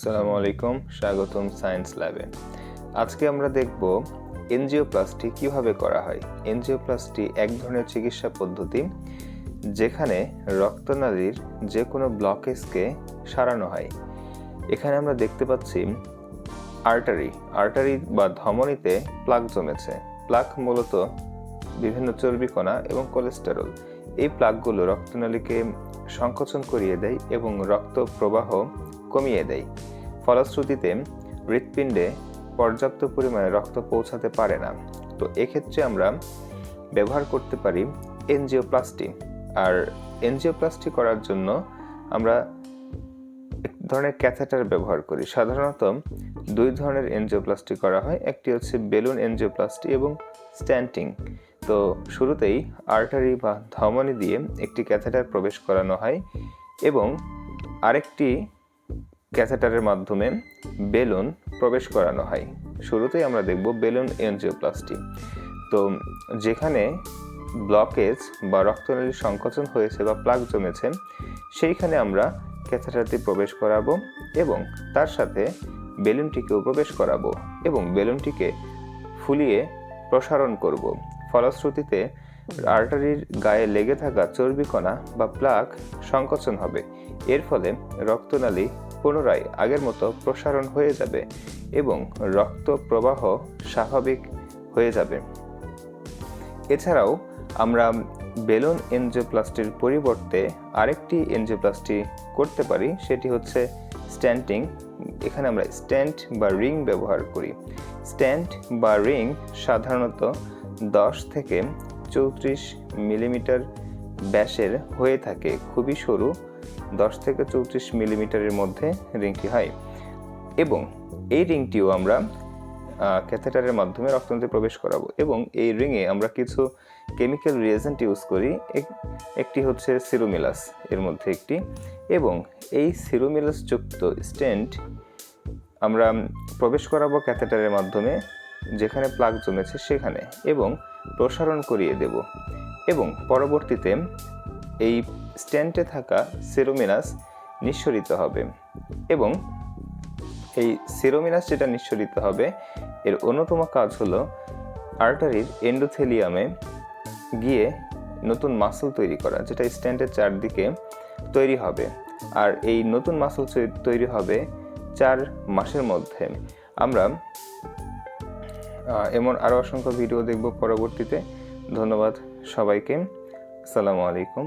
আসসালামু আলাইকুম, স্বাগতম সায়েন্স ল্যাবে। আজকে আমরা দেখব এনজিওপ্লাস্টি কিভাবে করা হয়। এনজিওপ্লাস্টি এক ধরনের চিকিৎসা পদ্ধতি যেখানে রক্তনালীর যে কোনো ব্লকেজকে সারানো হয়। এখানে আমরা দেখতে পাচ্ছি আর্টারি বা ধমনীতে প্লাক জমেছে। প্লাক মূলত বিভিন্ন চর্বিকণা এবং কোলেস্টেরল। এই প্লাকগুলো রক্তনালীকে সংকোচন করিয়ে দেয় এবং রক্ত প্রবাহ কমিয়ে দেয়। ফলশ্রুতিতে হৃৎপিণ্ডে পর্যাপ্ত পরিমাণে রক্ত পৌঁছাতে পারে না। তো এক্ষেত্রে আমরা ব্যবহার করতে পারি এনজিওপ্লাস্টি। আর এনজিওপ্লাস্টি করার জন্য আমরা এক ধরনের ক্যাথেটার ব্যবহার করি। সাধারণত দুই ধরনের এনজিওপ্লাস্টি করা হয়, একটি হচ্ছে বেলুন এনজিওপ্লাস্টি এবং স্ট্যান্টিং। তো শুরুতেই আর্টারি বা ধমনী দিয়ে একটি ক্যাথেটার প্রবেশ করানো হয় এবং আরেকটি ক্যাথেটারের মাধ্যমে বেলুন প্রবেশ করানো হয়। শুরুতেই আমরা দেখব বেলুন এনজিওপ্লাস্টি। তো যেখানে ব্লকেজ বা রক্তনালীর সংকোচন হয়েছে বা প্লাক জমেছে সেইখানে আমরা ক্যাথেটারটি প্রবেশ করাবো এবং তার সাথে বেলুনটিকেও প্রবেশ করাবো এবং বেলুনটিকে ফুলিয়ে প্রসারণ করব। ফলশ্রুতিতে আর্টারির গায়ে লেগে থাকা চর্বিকণা বা প্লাক সংকোচন হবে। এর ফলে রক্তনালী পুনরায় আগের মতো প্রসারণ হয়ে যাবে এবং রক্ত প্রবাহ স্বাভাবিক হয়ে যাবে। এছাড়াও আমরা বেলুন এনজিওপ্লাস্টির পরিবর্তে আরেকটি এনজিওপ্লাস্টি করতে পারি, সেটি হচ্ছে স্ট্যান্টিং। এখানে আমরা স্ট্যান্ট বা রিং ব্যবহার করি। স্ট্যান্ট বা রিং সাধারণত 10 থেকে 34 মিলিমিটার ব্যাসের হয়ে থাকে। খুবই সরু, 10 থেকে 34 মিলিমিটারের মধ্যে রিংটি হয় এবং এই রিংটিও আমরা ক্যাথেটারের মাধ্যমে রক্তনালীতে প্রবেশ করাবো এবং এই রিংয়ে আমরা কিছু কেমিক্যাল রিয়েজেন্ট ইউজ করি। একটি হচ্ছে সিরোমিলাস এর মধ্যে একটি, এবং এই সিরোমিলাস যুক্ত স্টেন্ট আমরা প্রবেশ করাবো ক্যাথেটারের মাধ্যমে যেখানে প্লাক জমেছে সেখানে এবং প্রসারণ করিয়ে দেব এবং পরবর্তীতে এই স্টেন্টে থাকা সিরোমিনাস নিঃসরিত হবে এবং এই সিরোমিনাস যেটা নিঃসরিত হবে এর অন্যতম কাজ হলো আর্টারির এন্ডোথেলিয়ামে গিয়ে নতুন মাসল তৈরি করা, যেটা স্টেন্টের চারদিকে তৈরি হবে। আর এই নতুন মাসল তৈরি হবে 4 মাসের মধ্যে। আমরা এমন আরও অসংখ্য ভিডিও দেখব পরবর্তীতে। ধন্যবাদ সবাইকে। আসসালামু আলাইকুম।